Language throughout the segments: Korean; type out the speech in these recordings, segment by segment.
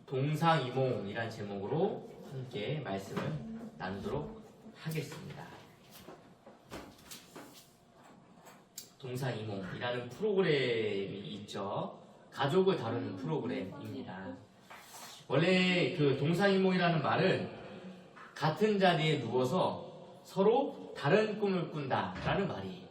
동상이몽이란 제목으로 함께 말씀을 나누도록 하겠습니다. 동상이몽이라는 프로그램이 있죠. 가족을 다루는 프로그램입니다. 원래 그 동상이몽이라는 말은 같은 자리에 누워서 서로 다른 꿈을 꾼다라는 말이에요.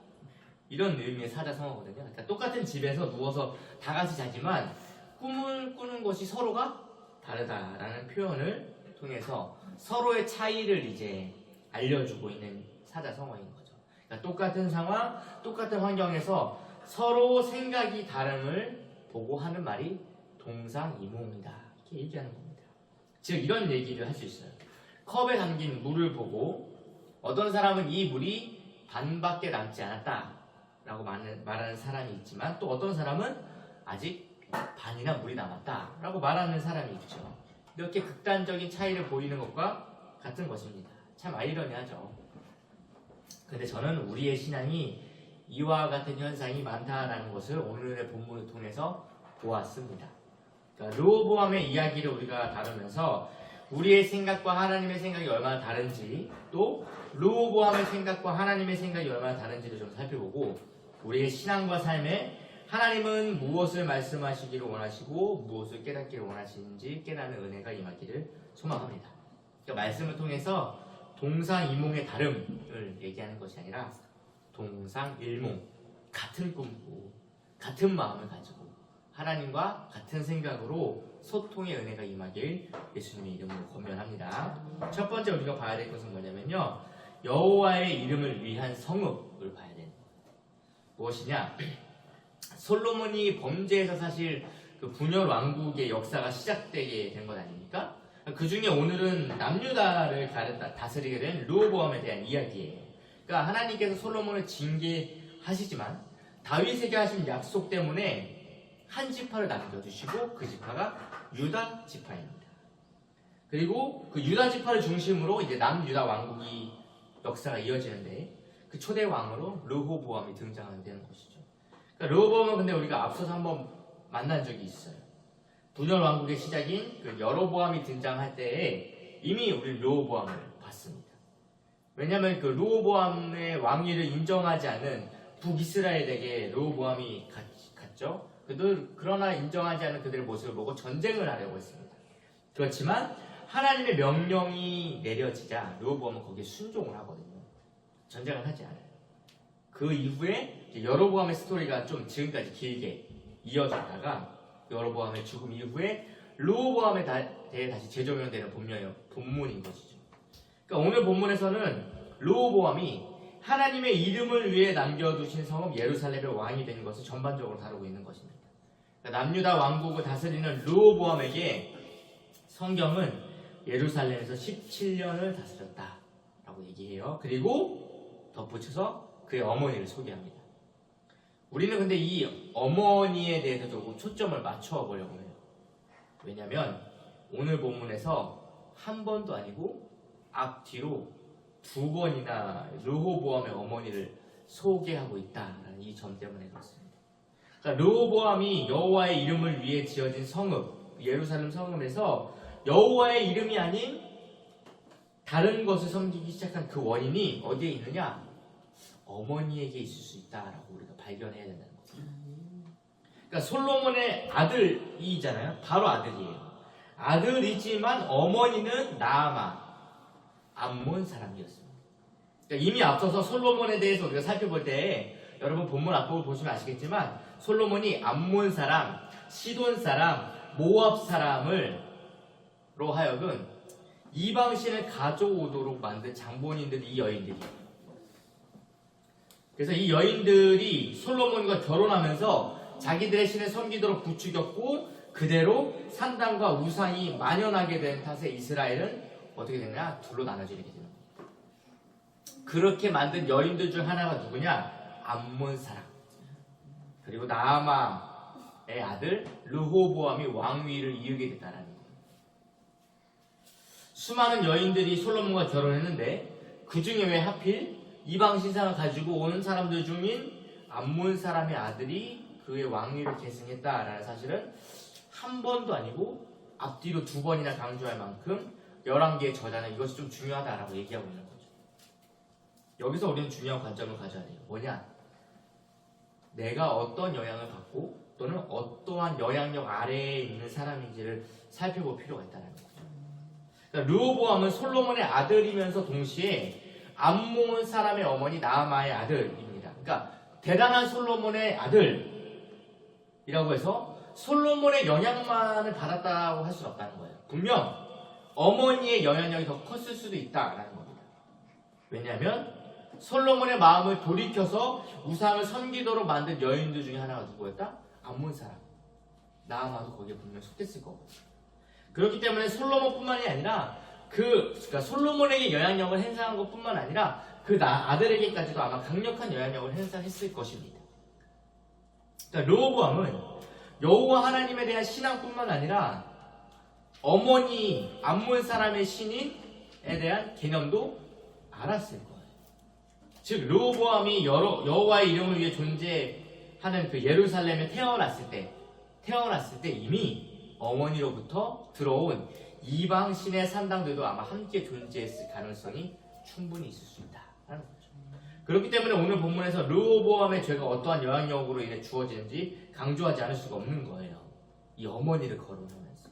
이런 의미의 사자성어거든요. 그러니까 똑같은 집에서 누워서 다 같이 자지만 꿈을 꾸는 것이 서로가 다르다라는 표현을 통해서 서로의 차이를 이제 알려주고 있는 사자성어인 거죠. 그러니까 똑같은 상황, 똑같은 환경에서 서로 생각이 다름을 보고 하는 말이 동상이몽이다. 이렇게 얘기하는 겁니다. 즉 이런 얘기를 할 수 있어요. 컵에 담긴 물을 보고 어떤 사람은 이 물이 반밖에 남지 않았다 라고 말하는 사람이 있지만 또 어떤 사람은 아직 반이나 물이 남았다 라고 말하는 사람이 있죠. 이렇게 극단적인 차이를 보이는 것과 같은 것입니다. 참 아이러니하죠. 근데 저는 우리의 신앙이 이와 같은 현상이 많다라는 것을 오늘의 본문을 통해서 보았습니다. 그러니까 르호보암의 이야기를 우리가 다루면서 우리의 생각과 하나님의 생각이 얼마나 다른지, 또 르호보암의 생각과 하나님의 생각이 얼마나 다른지를 좀 살펴보고 우리의 신앙과 삶에 하나님은 무엇을 말씀하시기를 원하시고 무엇을 깨닫기를 원하시는지 깨닫는 은혜가 임하기를 소망합니다. 그러니까 말씀을 통해서 동상이몽의 다름을 얘기하는 것이 아니라 동상일몽, 같은 꿈고 같은 마음을 가지고 하나님과 같은 생각으로 소통의 은혜가 임하길 예수님의 이름으로 권면합니다. 첫 번째 우리가 봐야 될 것은 뭐냐면요, 여호와의 이름을 위한 성읍을 봐야 되는 거예요. 무엇이냐? 솔로몬이 범죄해서 사실 그 분열 왕국의 역사가 시작되게 된 것 아닙니까? 그 중에 오늘은 남유다를 다스리게 된 르호보암에 대한 이야기예요. 그러니까 하나님께서 솔로몬을 징계하시지만 다윗에게 하신 약속 때문에 한 지파를 남겨두시고 그 지파가 유다 지파입니다. 그리고 그 유다 지파를 중심으로 이제 남유다 왕국이 역사가 이어지는데 그 초대 왕으로 르호보암이 등장하게 되는 것이죠. 그러니까 르호보암은 근데 우리가 앞서서 한번 만난 적이 있어요. 분열 왕국의 시작인 그 여로보암이 등장할 때에 이미 우리 르호보암을 봤습니다. 왜냐하면 그 르호보암의 왕위를 인정하지 않은 북이스라엘에게 르호보암이 갔죠. 그러나 인정하지 않은 그들의 모습을 보고 전쟁을 하려고 했습니다. 그렇지만 하나님의 명령이 내려지자 르호보암은 거기에 순종을 하거든요. 전쟁을 하지 않아요. 그 이후에 여로보암의 스토리가 좀 지금까지 길게 이어졌다가 여로보암의 죽음 이후에 르호보암에 대해 다시 재조명되는 본문인 것이죠. 그러니까 오늘 본문에서는 르호보암이 하나님의 이름을 위해 남겨두신 성읍 예루살렘의 왕이 된 것을 전반적으로 다루고 있는 것입니다. 그러니까 남유다 왕국을 다스리는 르호보암에게 성경은 예루살렘에서 17년을 다스렸다라고 얘기해요. 그리고 덧붙여서 그의 어머니를 소개합니다. 우리는 근데 이 어머니에 대해서 조금 초점을 맞춰 보려고 해요. 왜냐하면 오늘 본문에서 한 번도 아니고 앞뒤로 두 번이나 르호보암의 어머니를 소개하고 있다는 이 점 때문에 그렇습니다. 그러니까 르호보암이 여호와의 이름을 위해 지어진 성읍, 예루살렘 성읍에서 여호와의 이름이 아닌 다른 것을 섬기기 시작한 그 원인이 어디에 있느냐? 어머니에게 있을 수 있다라고 우리가 발견해야 된다는 거죠. 그러니까 솔로몬의 아들이잖아요. 바로 아들이에요. 아들이지만 어머니는 나아마, 암몬 사람이었습니다. 그러니까 이미 앞서서 솔로몬에 대해서 우리가 살펴볼 때 여러분 본문 앞부분 보시면 아시겠지만 솔로몬이 암몬 사람, 시돈 사람, 모압 사람으로 하여금 이방신을 가져오도록 만든 장본인들이 이 여인들이에요. 그래서 이 여인들이 솔로몬과 결혼하면서 자기들의 신을 섬기도록 부추겼고 그대로 산당과 우상이 만연하게 된 탓에 이스라엘은 어떻게 됐냐? 둘로 나눠지게 되는 거예요. 그렇게 만든 여인들 중 하나가 누구냐? 암몬 사람. 그리고 나아마의 아들 르호보암이 왕위를 이루게 됐다는 거예요. 수많은 여인들이 솔로몬과 결혼했는데 그 중에 왜 하필 이방 신상을 가지고 오는 사람들 중인 암몬 사람의 아들이 그의 왕위를 계승했다라는 사실은 한 번도 아니고 앞뒤로 2번이나 강조할 만큼 11개의 저자는 이것이 좀 중요하다라고 얘기하고 있는 거죠. 여기서 우리는 중요한 관점을 가져야 돼요. 뭐냐? 내가 어떤 영향을 받고 또는 어떠한 영향력 아래에 있는 사람인지를 살펴볼 필요가 있다는 거죠. 그러니까 르호보암은 솔로몬의 아들이면서 동시에 암몬 사람의 어머니 나아마의 아들입니다. 그러니까 대단한 솔로몬의 아들이라고 해서 솔로몬의 영향만을 받았다고 할 수는 없다는 거예요. 분명 어머니의 영향력이 더 컸을 수도 있다라는 겁니다. 왜냐하면 솔로몬의 마음을 돌이켜서 우상을 섬기도록 만든 여인들 중에 하나가 누구였다? 암몬 사람. 나아마도 거기에 분명 속했을 거고. 그렇기 때문에 솔로몬뿐만이 아니라 그러니까 솔로몬에게 영향력을 행사한 것뿐만 아니라 그 아들에게까지도 아마 강력한 영향력을 행사했을 것입니다. 그러니까 르호보암은 여호와 하나님에 대한 신앙뿐만 아니라 어머니 암몬 사람의 신인에 대한 개념도 알았을 거예요. 즉 르호보암이 여호와의 이름을 위해 존재하는 그 예루살렘에 태어났을 때 이미 어머니로부터 들어온 이방 신의 산당들도 아마 함께 존재했을 가능성이 충분히 있을 수 있다라는 거죠. 그렇기 때문에 오늘 본문에서 르호보암의 죄가 어떠한 영향력으로 인해 주어지는지 강조하지 않을 수가 없는 거예요. 이 어머니를 거론하면서.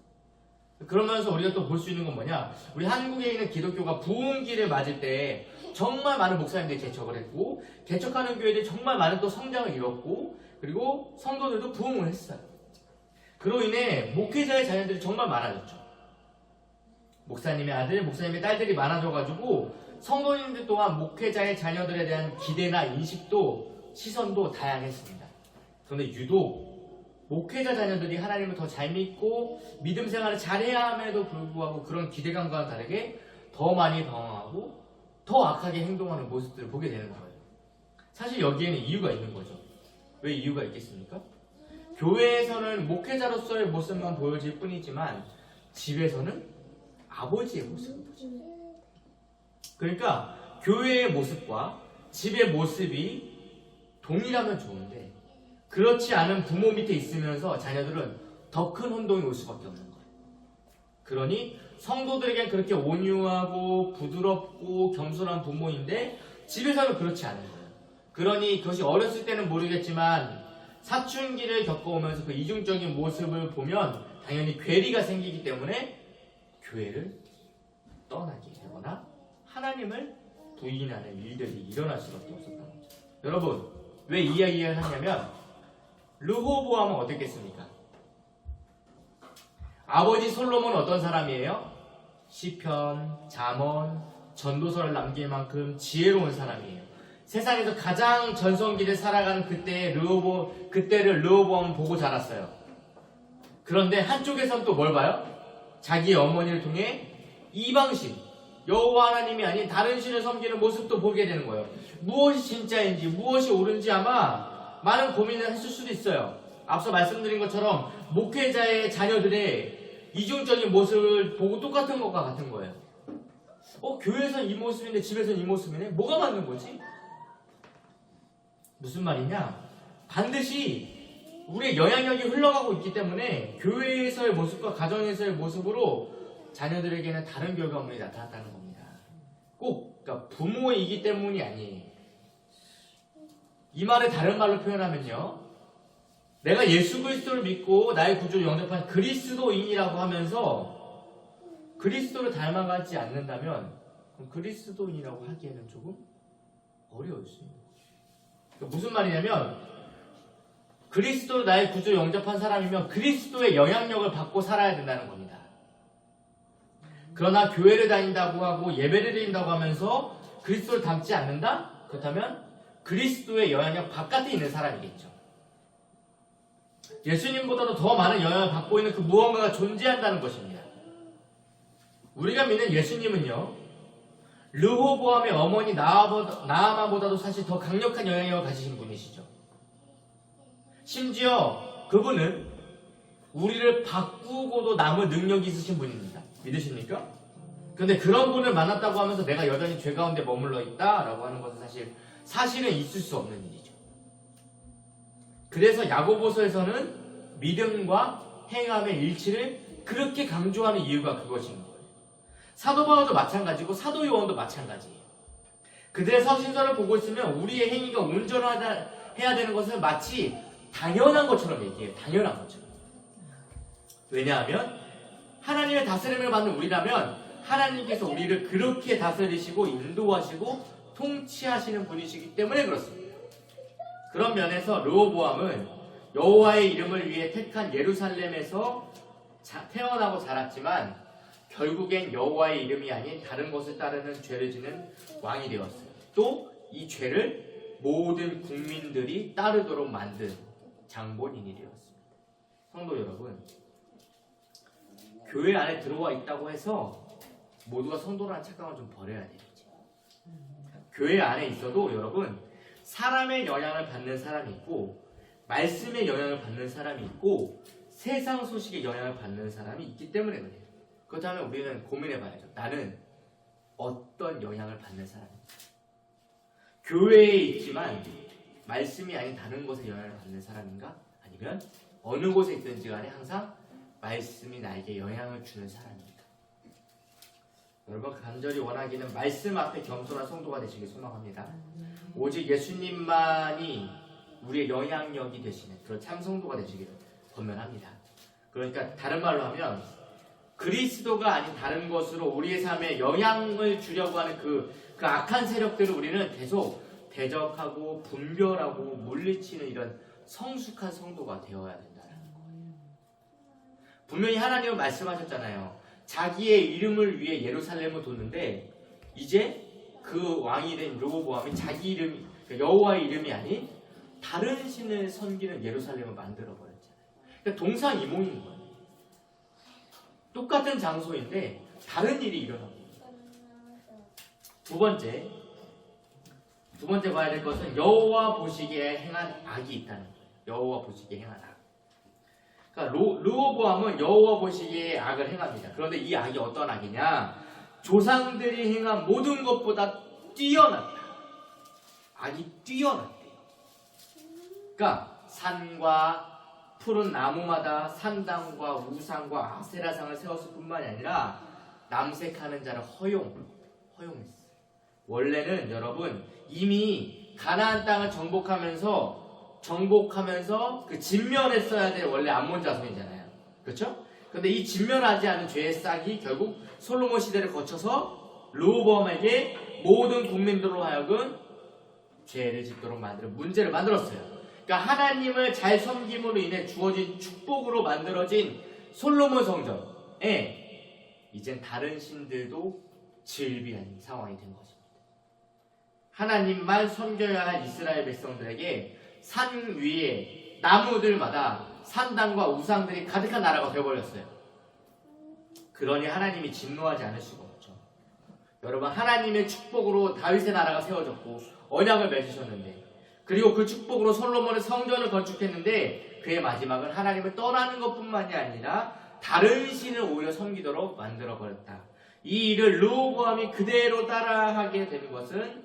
그러면서 우리가 또 볼 수 있는 건 뭐냐? 우리 한국에 있는 기독교가 부흥기를 맞을 때 정말 많은 목사님들이 개척을 했고 개척하는 교회들이 정말 많은 또 성장을 이뤘고 그리고 성도들도 부흥을 했어요. 그로 인해 목회자의 자녀들이 정말 많아졌죠. 목사님의 아들, 목사님의 딸들이 많아져가지고 성도님들 또한 목회자의 자녀들에 대한 기대나 인식도 시선도 다양했습니다. 그런데 유독 목회자 자녀들이 하나님을 더 잘 믿고 믿음 생활을 잘해야 함에도 불구하고 그런 기대감과는 다르게 더 많이 방황하고 더 악하게 행동하는 모습들을 보게 되는 거예요. 사실 여기에는 이유가 있는 거죠. 왜 이유가 있겠습니까? 교회에서는 목회자로서의 모습만 보여질 뿐이지만 집에서는 아버지의 모습을 보죠. 그러니까 교회의 모습과 집의 모습이 동일하면 좋은데 그렇지 않은 부모 밑에 있으면서 자녀들은 더 큰 혼동이 올 수밖에 없는 거예요. 그러니 성도들에겐 그렇게 온유하고 부드럽고 겸손한 부모인데 집에서는 그렇지 않은 거예요. 그러니 그것이 어렸을 때는 모르겠지만 사춘기를 겪어오면서 그 이중적인 모습을 보면 당연히 괴리가 생기기 때문에 교회를 떠나게 되거나 하나님을 부인하는 일들이 일어날 수밖에 없었던 거죠. 여러분 왜 이 이야기를 하냐면 르호보암은 어땠겠습니까? 아버지 솔로몬은 어떤 사람이에요? 시편, 잠언, 전도서를 남길 만큼 지혜로운 사람이에요. 세상에서 가장 전성기를 살아가는 그때를 르호보암은 보고 자랐어요. 그런데 한쪽에선 또 뭘 봐요? 자기 어머니를 통해 이방신, 여호와 하나님이 아닌 다른 신을 섬기는 모습도 보게 되는 거예요. 무엇이 진짜인지 무엇이 옳은지 아마 많은 고민을 했을 수도 있어요. 앞서 말씀드린 것처럼 목회자의 자녀들의 이중적인 모습을 보고 똑같은 것과 같은 거예요. 교회에서는 이 모습인데 집에서는 이 모습이네? 뭐가 맞는 거지? 무슨 말이냐? 반드시 우리의 영향력이 흘러가고 있기 때문에 교회에서의 모습과 가정에서의 모습으로 자녀들에게는 다른 결과물이 나타났다는 겁니다. 그러니까 부모이기 때문이 아니에요. 이 말을 다른 말로 표현하면요. 내가 예수 그리스도를 믿고 나의 구주를 영접한 그리스도인이라고 하면서 그리스도를 닮아가지 않는다면 그리스도인이라고 하기에는 조금 어려울 수 있는 거죠. 그러니까 무슨 말이냐면 그리스도를 나의 구주로 영접한 사람이면 그리스도의 영향력을 받고 살아야 된다는 겁니다. 그러나 교회를 다닌다고 하고 예배를 드린다고 하면서 그리스도를 닮지 않는다? 그렇다면 그리스도의 영향력 바깥에 있는 사람이겠죠. 예수님보다도 더 많은 영향을 받고 있는 그 무언가가 존재한다는 것입니다. 우리가 믿는 예수님은요, 르호보암의 어머니 나아마보다도 사실 더 강력한 영향력을 가지신 분이시죠. 심지어 그분은 우리를 바꾸고도 남을 능력이 있으신 분입니다. 믿으십니까? 그런데 그런 분을 만났다고 하면서 내가 여전히 죄 가운데 머물러 있다라고 하는 것은 사실은 있을 수 없는 일이죠. 그래서 야고보서에서는 믿음과 행함의 일치를 그렇게 강조하는 이유가 그것인 거예요. 사도 바울도 마찬가지고 사도 요한도 마찬가지예요. 그들의 서신서를 보고 있으면 우리의 행위가 온전해야 되는 것을 마치 당연한 것처럼 얘기해요. 당연한 것처럼. 왜냐하면 하나님의 다스림을 받는 우리라면 하나님께서 우리를 그렇게 다스리시고 인도하시고 통치하시는 분이시기 때문에 그렇습니다. 그런 면에서 르호보암은 여호와의 이름을 위해 택한 예루살렘에서 태어나고 자랐지만 결국엔 여호와의 이름이 아닌 다른 것을 따르는 죄를 지는 왕이 되었어요. 또 이 죄를 모든 국민들이 따르도록 만든 장본인이 되었습니다. 성도 여러분, 교회 안에 들어와 있다고 해서 모두가 성도라는 착각을 좀 버려야 되겠지. 교회 안에 있어도 여러분, 사람의 영향을 받는 사람이 있고 말씀의 영향을 받는 사람이 있고 세상 소식의 영향을 받는 사람이 있기 때문에 그래요. 그렇다면 우리는 고민해 봐야죠. 나는 어떤 영향을 받는 사람인가? 교회에 있지만 말씀이 아닌 다른 곳에 영향을 받는 사람인가? 아니면 어느 곳에 있든지 간에 항상 말씀이 나에게 영향을 주는 사람인가? 여러분, 간절히 원하기는 말씀 앞에 겸손한 성도가 되시길 소망합니다. 오직 예수님만이 우리의 영향력이 되시는 그런 참 성도가 되시기를 권면합니다. 그러니까 다른 말로 하면 그리스도가 아닌 다른 것으로 우리의 삶에 영향을 주려고 하는 그 악한 세력들을 우리는 계속 대적하고 분별하고 물리치는 이런 성숙한 성도가 되어야 된다는 거예요. 분명히 하나님은 말씀하셨잖아요. 자기의 이름을 위해 예루살렘을 뒀는데 이제 그 왕이 된 르호보암이 자기 이름, 여호와의 이름이 아닌 다른 신을 섬기는 예루살렘을 만들어 버렸잖아요. 그러니까 동상이몽인 거예요. 똑같은 장소인데 다른 일이 일어나고 있어요. 두 번째 봐야 될 것은 여호와 보시기에 행한 악이 있다는 거예요. 여호와 보시기에 행한 악. 그러니까 르호보암은 여호와 보시기에 악을 행합니다. 그런데 이 악이 어떤 악이냐? 조상들이 행한 모든 것보다 뛰어났다. 악이 뛰어났대요. 그러니까 산과 푸른 나무마다 산당과 우상과 아세라상을 세웠을 뿐만이 아니라 남색하는 자를 허용했어요. 원래는 여러분 이미 가나안 땅을 정복하면서 그 진멸했어야 될 원래 암몬 자손이잖아요. 그렇죠? 그런데 이 진멸하지 않은 죄의 싹이 결국 솔로몬 시대를 거쳐서 르호보암에게 모든 국민들로 하여금 죄를 짓도록 만드는 문제를 만들었어요. 그러니까 하나님을 잘 섬김으로 인해 주어진 축복으로 만들어진 솔로몬 성전에 이젠 다른 신들도 즐비한 상황이 된 것입니다. 하나님만 섬겨야 할 이스라엘 백성들에게 산 위에 나무들마다 산당과 우상들이 가득한 나라가 되어버렸어요. 그러니 하나님이 진노하지 않을 수가 없죠. 여러분, 하나님의 축복으로 다윗의 나라가 세워졌고 언약을 맺으셨는데, 그리고 그 축복으로 솔로몬의 성전을 건축했는데 그의 마지막은 하나님을 떠나는 것뿐만이 아니라 다른 신을 오히려 섬기도록 만들어버렸다. 이 일을 르호보암이 그대로 따라하게 된 것은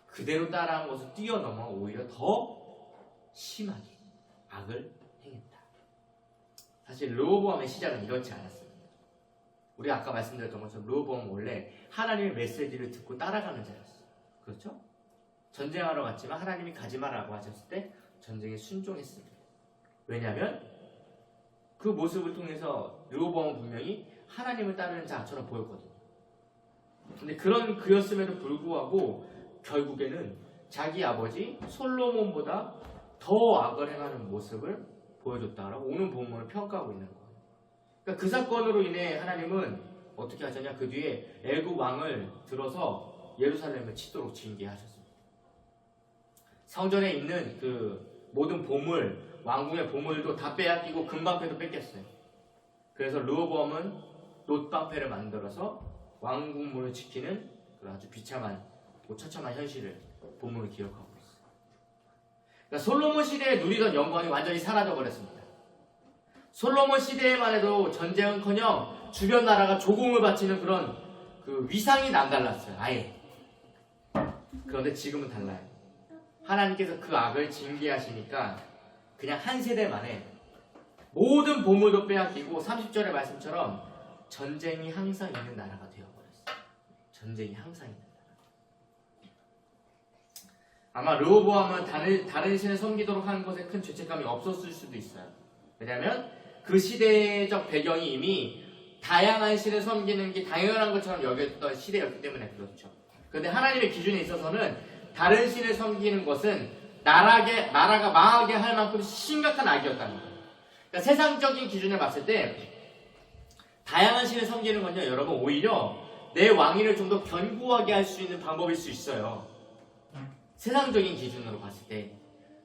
그대로 따라한 것을 뛰어넘어 오히려 더 심하게 악을 행했다. 사실 르호보암의 시작은 이렇지 않았습니다. 우리 아까 말씀드렸던 것처럼 르호보암은 원래 하나님의 메시지를 듣고 따라가는 자였어요. 그렇죠? 전쟁하러 갔지만 하나님이 가지 마라고 하셨을 때 전쟁에 순종했습니다. 왜냐하면 그 모습을 통해서 르호보암은 분명히 하나님을 따르는 자처럼 보였거든요. 근데 그였음에도 불구하고 결국에는 자기 아버지 솔로몬보다 더 악을 행하는 모습을 보여줬다라고 오늘 본문을 평가하고 있는 거예요. 그러니까 그 사건으로 인해 하나님은 어떻게 하셨냐? 그 뒤에 애굽 왕을 들어서 예루살렘을 치도록 징계하셨습니다. 성전에 있는 그 모든 보물, 왕궁의 보물도 다 빼앗기고 금방패도 뺏겼어요. 그래서 르호보암은 놋방패를 만들어서 왕궁문을 지키는 그런 아주 비참한, 처참한 현실을 본문을 기록하고 있어요. 그러니까 솔로몬 시대에 누리던 영광이 완전히 사라져버렸습니다. 솔로몬 시대에만 해도 전쟁은커녕 주변 나라가 조공을 바치는 그런 그 위상이 남달랐어요. 아예. 그런데 지금은 달라요. 하나님께서 그 악을 징계하시니까 그냥 한 세대 만에 모든 보물도 빼앗기고 30절의 말씀처럼 전쟁이 항상 있는 나라가 되어버렸어요. 전쟁이 항상 있는 나라. 아마 르호보암은 다른 신을 섬기도록 하는 것에 큰 죄책감이 없었을 수도 있어요. 왜냐하면 그 시대적 배경이 이미 다양한 신을 섬기는 게 당연한 것처럼 여겼던 시대였기 때문에 그렇죠. 그런데 하나님의 기준에 있어서는 다른 신을 섬기는 것은 나라가 망하게 할 만큼 심각한 악이었다는 거예요. 그러니까 세상적인 기준을 봤을 때 다양한 신을 섬기는 건요, 여러분, 오히려 내 왕위를 좀 더 견고하게 할 수 있는 방법일 수 있어요. 세상적인 기준으로 봤을 때.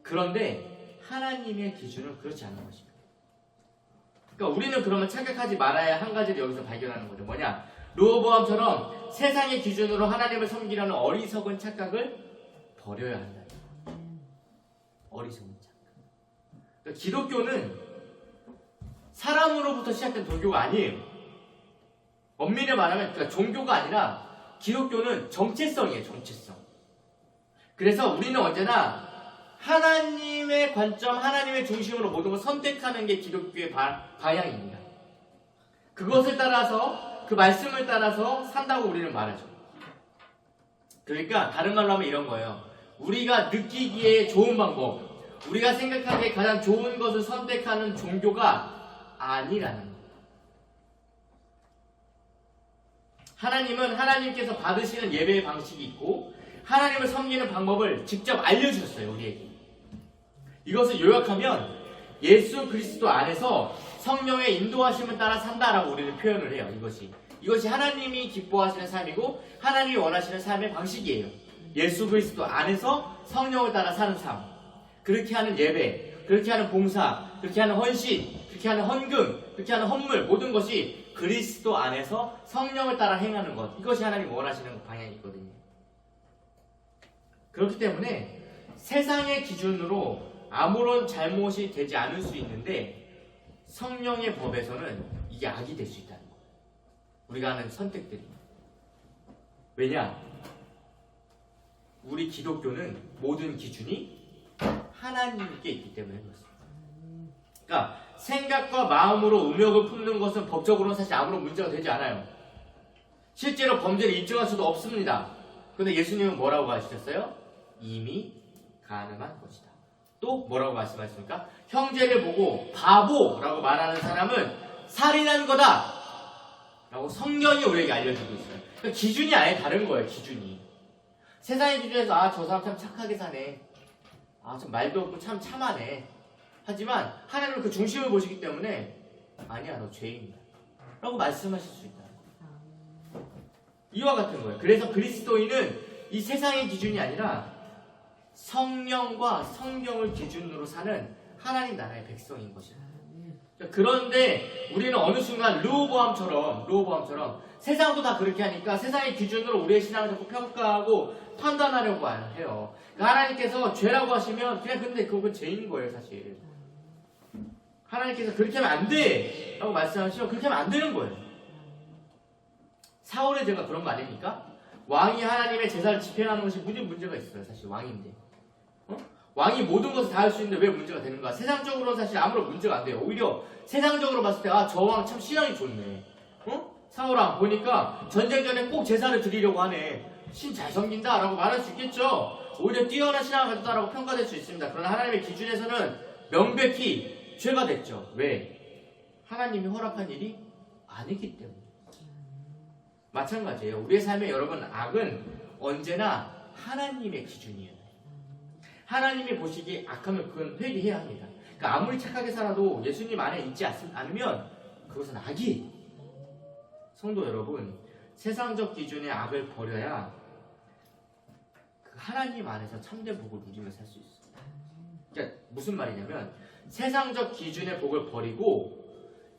그런데 하나님의 기준은 그렇지 않은 것입니다. 그러니까 우리는 그러면 착각하지 말아야 한 가지를 여기서 발견하는 거죠. 뭐냐? 르호보암처럼 세상의 기준으로 하나님을 섬기려는 어리석은 착각을 버려야 한다. 어리석은 착각. 그러니까 기독교는 사람으로부터 시작된 종교가 아니에요. 엄밀히 말하면 그러니까 종교가 아니라 기독교는 정체성이에요. 정체성. 그래서 우리는 언제나 하나님의 관점, 하나님의 중심으로 모든 걸 선택하는 게 기독교의 방향입니다. 그것을 따라서, 그 말씀을 따라서 산다고 우리는 말하죠. 그러니까 다른 말로 하면 이런 거예요. 우리가 느끼기에 좋은 방법, 우리가 생각하기에 가장 좋은 것을 선택하는 종교가 아니라는 거예요. 하나님은 하나님께서 받으시는 예배의 방식이 있고 하나님을 섬기는 방법을 직접 알려주셨어요. 우리에게. 이것을 요약하면 예수 그리스도 안에서 성령의 인도하심을 따라 산다라고 우리는 표현을 해요. 이것이 하나님이 기뻐하시는 삶이고 하나님이 원하시는 삶의 방식이에요. 예수 그리스도 안에서 성령을 따라 사는 삶. 그렇게 하는 예배, 그렇게 하는 봉사, 그렇게 하는 헌신, 그렇게 하는 헌금, 그렇게 하는 헌물, 모든 것이 그리스도 안에서 성령을 따라 행하는 것. 이것이 하나님이 원하시는 방향이거든요. 그렇기 때문에 세상의 기준으로 아무런 잘못이 되지 않을 수 있는데 성령의 법에서는 이게 악이 될 수 있다는 거예요. 우리가 하는 선택들이. 왜냐? 우리 기독교는 모든 기준이 하나님께 있기 때문에 그렇습니다. 그러니까 생각과 마음으로 음욕을 품는 것은 법적으로는 사실 아무런 문제가 되지 않아요. 실제로 범죄를 인정할 수도 없습니다. 그런데 예수님은 뭐라고 하셨어요? 이미 가늠한 것이다. 또 뭐라고 말씀하십니까? 형제를 보고 바보라고 말하는 사람은 살인한 거다 라고 성경이 우리에게 알려주고 있어요. 그러니까 기준이 아예 다른 거예요. 기준이. 세상의 기준에서 저 사람 참 착하게 사네, 참 말도 없고 참 참하네. 하지만 하나님은 그 중심을 보시기 때문에 아니야, 너 죄인이야 라고 말씀하실 수 있다. 이와 같은 거예요. 그래서 그리스도인은 이 세상의 기준이 아니라 성령과 성경을 기준으로 사는 하나님 나라의 백성인 것이다. 그런데 우리는 어느 순간 르호보암처럼 세상도 다 그렇게 하니까 세상의 기준으로 우리의 신앙을 자꾸 평가하고 판단하려고 해요. 그러니까 하나님께서 죄라고 하시면 그냥 근데 그건 죄인 거예요, 사실. 하나님께서 그렇게 하면 안 돼! 라고 말씀하시면 그렇게 하면 안 되는 거예요. 사울의 죄가 그런 거 아닙니까? 왕이 하나님의 제사를 집행하는 것이 무슨 문제가 있어요, 사실 왕인데. 왕이 모든 것을 다 할 수 있는데 왜 문제가 되는가? 세상적으로는 사실 아무런 문제가 안 돼요. 오히려 세상적으로 봤을 때 저 왕 참 신앙이 좋네. 사울아 보니까 전쟁 전에 꼭 제사를 드리려고 하네. 신 잘 섬긴다 라고 말할 수 있겠죠. 오히려 뛰어난 신앙을 가졌다라고 평가될 수 있습니다. 그러나 하나님의 기준에서는 명백히 죄가 됐죠. 왜? 하나님이 허락한 일이 아니기 때문에. 마찬가지예요. 우리의 삶에 여러분, 악은 언제나 하나님의 기준이에요. 하나님이 보시기에 악하면 그건 회개해야 합니다. 그러니까 아무리 착하게 살아도 예수님 안에 있지 않으면 그것은 악이에요. 성도 여러분, 세상적 기준의 악을 버려야 그 하나님 안에서 참된 복을 누리며 살 수 있어요. 그러니까 무슨 말이냐면 세상적 기준의 복을 버리고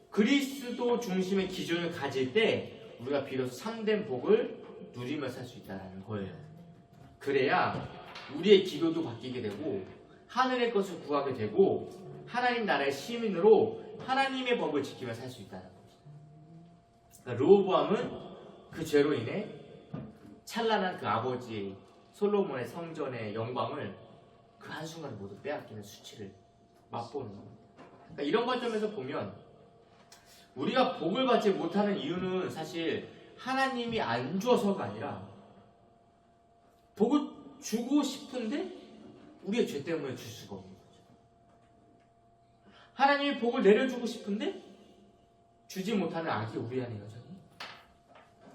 그리스도 중심의 기준을 가질 때 우리가 비로소 참된 복을 누리며 살 수 있다는 거예요. 그래야 우리의 기도도 바뀌게 되고 하늘의 것을 구하게 되고 하나님 나라의 시민으로 하나님의 법을 지키며 살 수 있다는 거죠. 그러니까 르호보암은 그 죄로 인해 찬란한 그 아버지 솔로몬의 성전의 영광을 그 한순간에 모두 빼앗기는 수치를 맛보는 겁니다. 그러니까 이런 관점에서 보면 우리가 복을 받지 못하는 이유는 사실 하나님이 안 줘서가 아니라 복을 주고 싶은데 우리의 죄 때문에 줄 수가 없는 거죠. 하나님이 복을 내려주고 싶은데 주지 못하는 악이 우리 안에 여전히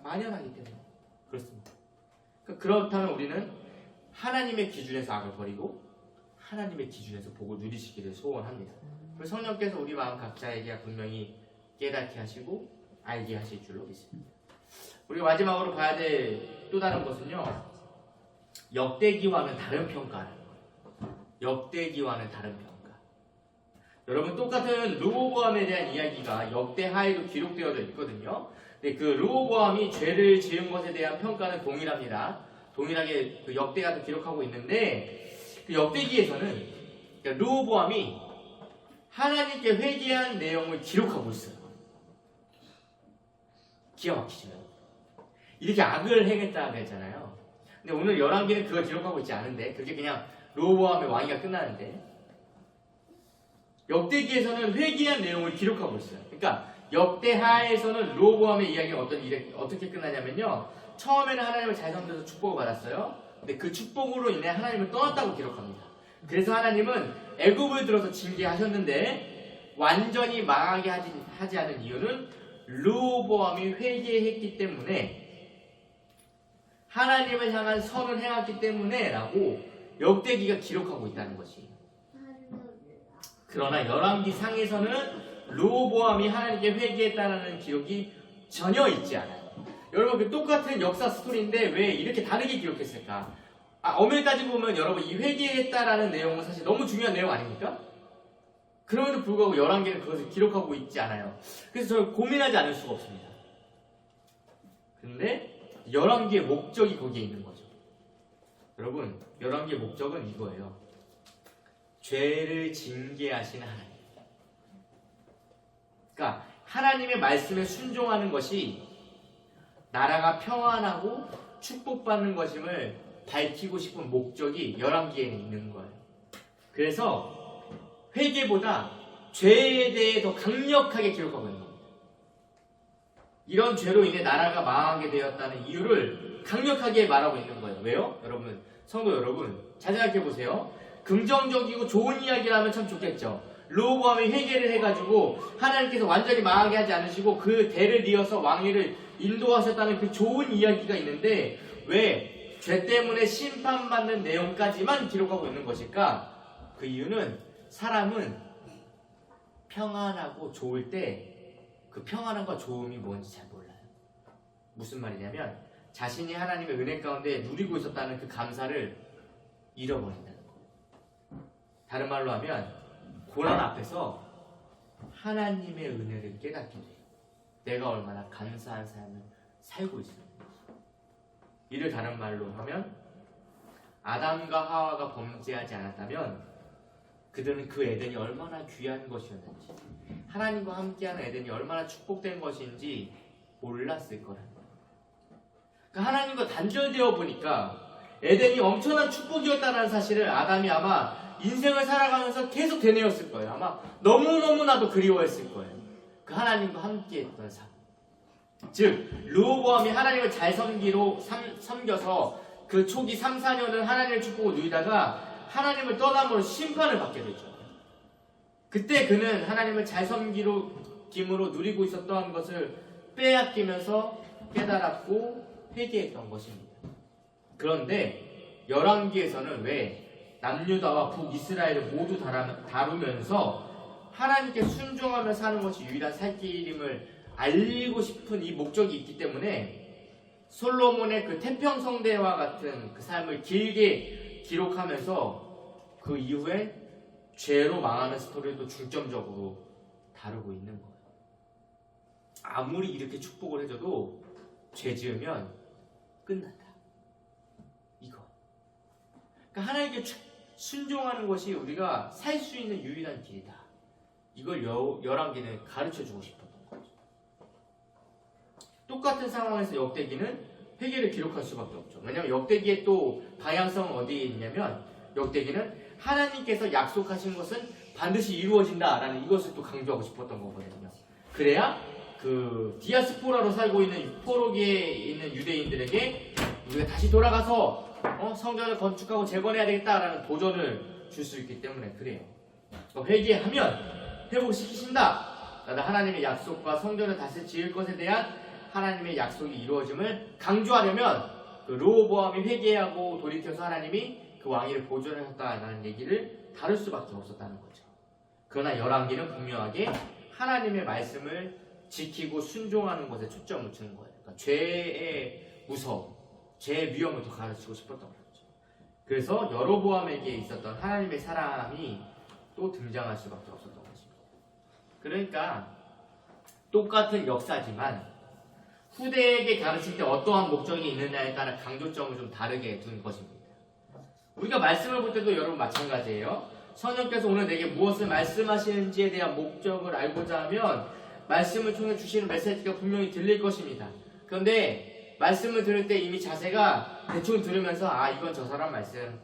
만연하기 때문에 그렇습니다. 그렇다면 우리는 하나님의 기준에서 악을 버리고 하나님의 기준에서 복을 누리시기를 소원합니다. 그리고 성령께서 우리 마음 각자에게 분명히 깨닫게 하시고 알게 하실 줄로 믿습니다. 우리가 마지막으로 봐야 될 또 다른 것은요, 역대기와는 다른 평가라는 거예요. 역대기와는 다른 평가. 여러분, 똑같은 르호보암에 대한 이야기가 역대하에도 기록되어져 있거든요. 근데 그 르호보암이 죄를 지은 것에 대한 평가는 동일합니다. 동일하게 그 역대가도 기록하고 있는데, 그 역대기에서는 르호보암이 하나님께 회개한 내용을 기록하고 있어요. 기가 막히죠. 이렇게 악을 행했다고 했잖아요. 근데 오늘 열왕기는 그걸 기록하고 있지 않은데, 그게 그냥 르호보암의 왕위가 끝나는데, 역대기에서는 회개한 내용을 기록하고 있어요. 그러니까 역대하에서는 르호보암의 이야기가 어떻게 끝나냐면요, 처음에는 하나님을 잘 섬겨서 축복을 받았어요. 근데 그 축복으로 인해 하나님을 떠났다고 기록합니다. 그래서 하나님은 애굽을 들어서 징계하셨는데 완전히 망하게 하지 않은 이유는 르호보암이 회개했기 때문에, 하나님을 향한 선을 행했기 때문에 라고 역대기가 기록하고 있다는 것이. 그러나 열왕기 상에서는 르호보암이 하나님께 회개했다는 기록이 전혀 있지 않아요. 여러분, 그 똑같은 역사 스토리인데 왜 이렇게 다르게 기록했을까? 엄밀히 따지고 보면 여러분, 이 회개했다라는 내용은 사실 너무 중요한 내용 아닙니까? 그럼에도 불구하고 열왕기는 그것을 기록하고 있지 않아요. 그래서 저는 고민하지 않을 수가 없습니다. 근데 열왕기의 목적이 거기에 있는 거죠. 여러분, 열왕기의 목적은 이거예요. 죄를 징계하신 하나님. 그러니까 하나님의 말씀에 순종하는 것이 나라가 평안하고 축복받는 것임을 밝히고 싶은 목적이 열왕기에는 있는 거예요. 그래서 회개보다 죄에 대해 더 강력하게 기록하고 있는 겁니다. 이런 죄로 인해 나라가 망하게 되었다는 이유를 강력하게 말하고 있는 거예요. 왜요? 여러분, 성도 여러분, 잘 생각해 보세요. 긍정적이고 좋은 이야기라면 참 좋겠죠. 르호보암이 회개를 해가지고 하나님께서 완전히 망하게 하지 않으시고 그 대를 이어서 왕위를 인도하셨다는 그 좋은 이야기가 있는데 왜 죄 때문에 심판받는 내용까지만 기록하고 있는 것일까? 그 이유는 사람은 평안하고 좋을 때 그 평안함과 좋음이 뭔지 잘 몰라요. 무슨 말이냐면 자신이 하나님의 은혜 가운데 누리고 있었다는 그 감사를 잃어버린다는 거예요. 다른 말로 하면 고난 앞에서 하나님의 은혜를 깨닫게 돼요. 내가 얼마나 감사한 삶을 살고 있습니다. 이를 다른 말로 하면 아담과 하와가 범죄하지 않았다면 그들은 그 에덴이 얼마나 귀한 것이었는지, 하나님과 함께하는 에덴이 얼마나 축복된 것인지 몰랐을 거라는 거예요. 그러니까 하나님과 단절되어 보니까 에덴이 엄청난 축복이었다는 사실을 아담이 아마 인생을 살아가면서 계속 되뇌었을 거예요. 아마 너무너무나도 그리워했을 거예요. 그 하나님과 함께했던 삶. 즉 르호보암이 하나님을 잘 섬겨서 그 초기 3, 4년을 하나님의 축복을 누리다가 하나님을 떠남으로 심판을 받게 되죠. 그때 그는 하나님을 잘 섬김으로 누리고 있었던 것을 빼앗기면서 깨달았고 회개했던 것입니다. 그런데 열왕기에서는 왜 남유다와 북이스라엘을 모두 다루면서 하나님께 순종하며 사는 것이 유일한 살 길임을 알리고 싶은 이 목적이 있기 때문에 솔로몬의 그 태평성대와 같은 그 삶을 길게 기록하면서 그 이후에 죄로 망하는 스토리도 중점적으로 다루고 있는 거예요. 아무리 이렇게 축복을 해줘도 죄 지으면 끝난다. 이거. 그러니까 하나님께 순종하는 것이 우리가 살 수 있는 유일한 길이다. 이걸 열왕기는 가르쳐주고 싶었던 거죠. 똑같은 상황에서 역대기는 회개를 기록할 수밖에 없죠. 왜냐하면 역대기의 또 방향성은 어디에 있냐면 역대기는 하나님께서 약속하신 것은 반드시 이루어진다라는 이것을 또 강조하고 싶었던 거거든요. 그래야 그 디아스포라로 살고 있는 포로기에 있는 유대인들에게 우리가 다시 돌아가서 성전을 건축하고 재건해야 되겠다라는 도전을 줄 수 있기 때문에 그래요. 회개하면 회복시키신다. 라는 하나님의 약속과 성전을 다시 지을 것에 대한 하나님의 약속이 이루어짐을 강조하려면 그 르호보암이 회개하고 돌이켜서 하나님이 그 왕위를 보존하셨다라는 얘기를 다룰 수밖에 없었다는 거죠. 그러나 열왕기는 분명하게 하나님의 말씀을 지키고 순종하는 것에 초점을 두는 거예요. 그러니까 죄의 무서움, 죄의 위험을 더 가르치고 싶었던 거죠. 그래서 여로보암에게 있었던 하나님의 사랑이 또 등장할 수밖에 없었던 것입니다. 그러니까 똑같은 역사지만 후대에게 가르칠 때 어떠한 목적이 있느냐에 따라 강조점을 좀 다르게 둔 것입니다. 우리가 말씀을 볼 때도 여러분 마찬가지예요. 성령께서 오늘 내게 무엇을 말씀하시는지에 대한 목적을 알고자 하면 말씀을 통해 주시는 메시지가 분명히 들릴 것입니다. 그런데 말씀을 들을 때 이미 자세가 대충 들으면서 이건 저 사람 말씀,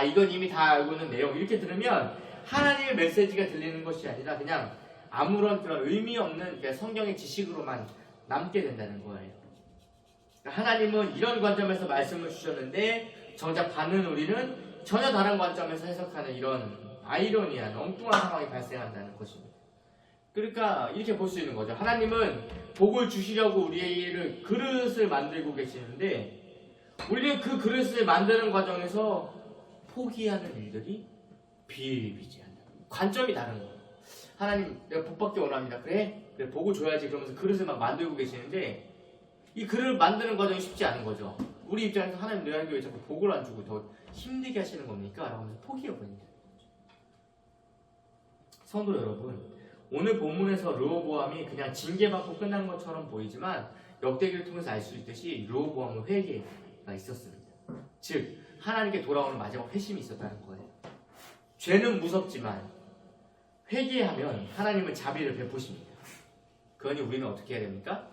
이건 이미 다 알고 있는 내용 이렇게 들으면 하나님의 메시지가 들리는 것이 아니라 그냥 아무런 그런 의미 없는 성경의 지식으로만 남게 된다는 거예요. 하나님은 이런 관점에서 말씀을 주셨는데 정작 받는 우리는 전혀 다른 관점에서 해석하는 이런 아이러니한 엉뚱한 상황이 발생한다는 것입니다. 그러니까 이렇게 볼 수 있는 거죠. 하나님은 복을 주시려고 우리를 그릇을 만들고 계시는데 우리는 그 그릇을 만드는 과정에서 포기하는 일들이 비일비재한다. 관점이 다른 거예요. 하나님 내가 복받기 원합니다. 그래 복을 줘야지 그러면서 그릇을 막 만들고 계시는데 이 그릇을 만드는 과정이 쉽지 않은 거죠. 우리 입장에서 하나님 내가 왜 자꾸 복을 안 주고 더 힘들게 하시는 겁니까? 라고 하면서 포기해버립니다. 성도 여러분, 오늘 본문에서 르호보암이 그냥 징계받고 끝난 것처럼 보이지만 역대기를 통해서 알 수 있듯이 르호보암은 회개가 있었습니다. 즉 하나님께 돌아오는 마지막 회심이 있었다는 거예요. 죄는 무섭지만 회개하면 하나님은 자비를 베푸십니다. 그러니 우리는 어떻게 해야 됩니까?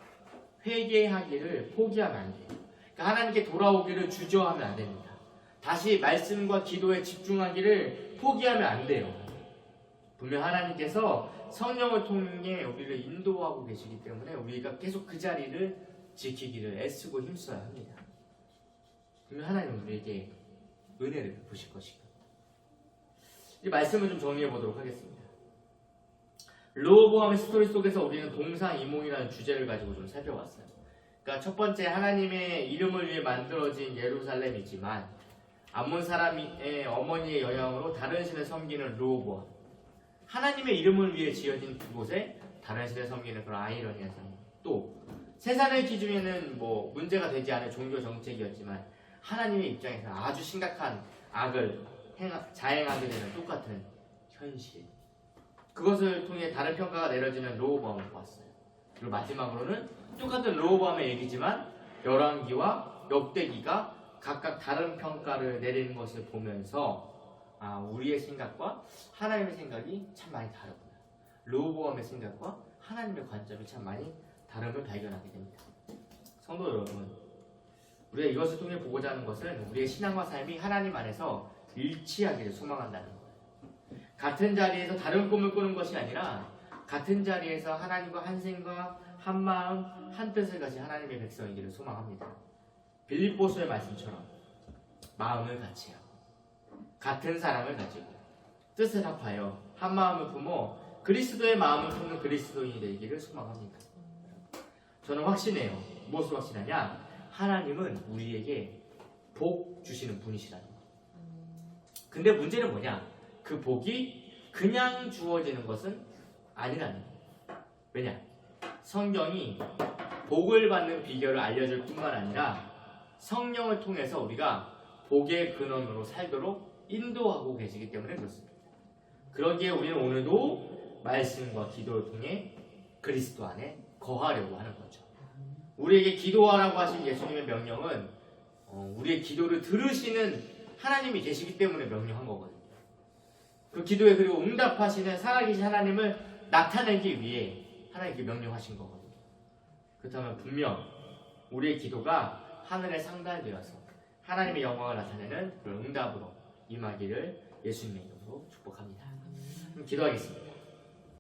회개하기를 포기하면 안 돼요. 그러니까 하나님께 돌아오기를 주저하면 안 됩니다. 다시 말씀과 기도에 집중하기를 포기하면 안 돼요. 분명 하나님께서 성령을 통해 우리를 인도하고 계시기 때문에 우리가 계속 그 자리를 지키기를 애쓰고 힘써야 합니다. 분명 하나님은 우리에게 은혜를 베푸실 것이고. 이 말씀을 좀 정리해 보도록 하겠습니다. 르호보암의 스토리 속에서 우리는 동상이몽이라는 주제를 가지고 좀 살펴봤어요. 그러니까 첫 번째 하나님의 이름을 위해 만들어진 예루살렘이지만 암몬 사람의 어머니의 영향으로 다른 신을 섬기는 르호보암. 하나님의 이름을 위해 지어진 그곳에 다른 신을 섬기는 그런 아이러니한 상황. 또 세상의 기준에는 문제가 되지 않은 종교 정책이었지만 하나님의 입장에서 아주 심각한 악을 자행하게 되는 똑같은 현실. 그것을 통해 다른 평가가 내려지는 르호보암을 보았어요. 그리고 마지막으로는 똑같은 르호보암의 얘기지만 열왕기와 역대기가 각각 다른 평가를 내리는 것을 보면서 우리의 생각과 하나님의 생각이 참 많이 다르구나. 르호보암의 생각과 하나님의 관점이 참 많이 다름을 발견하게 됩니다. 성도 여러분, 우리가 이것을 통해 보고자 하는 것은 우리의 신앙과 삶이 하나님 안에서 일치하기를 소망한다는 거예요. 같은 자리에서 다른 꿈을 꾸는 것이 아니라 같은 자리에서 하나님과 한 생각, 한 마음, 한 뜻을 가진 하나님의 백성이기를 소망합니다. 빌립보서의 말씀처럼 마음을 같이 하고 같은 사랑을 가지고 뜻을 합하여 한 마음을 품어 그리스도의 마음을 품는 그리스도인이 되기를 소망합니다. 저는 확신해요. 무엇을 확신하냐? 하나님은 우리에게 복 주시는 분이시라는 거. 근데 문제는 뭐냐? 그 복이 그냥 주어지는 것은 아니라는 거예요. 왜냐? 성경이 복을 받는 비결을 알려줄 뿐만 아니라 성령을 통해서 우리가 복의 근원으로 살도록 인도하고 계시기 때문에 그렇습니다. 그러기에 우리는 오늘도 말씀과 기도를 통해 그리스도 안에 거하려고 하는 거죠. 우리에게 기도하라고 하신 예수님의 명령은 우리의 기도를 들으시는 하나님이 계시기 때문에 명령한 거거든요. 그 기도에 그리고 응답하시는 살아계신 하나님을 나타내기 위해 하나님께 명령하신 거거든요. 그렇다면 분명 우리의 기도가 하늘에 상달되어서 하나님의 영광을 나타내는 그런 응답으로 임하기를 예수님의 이름으로 축복합니다. 기도하겠습니다.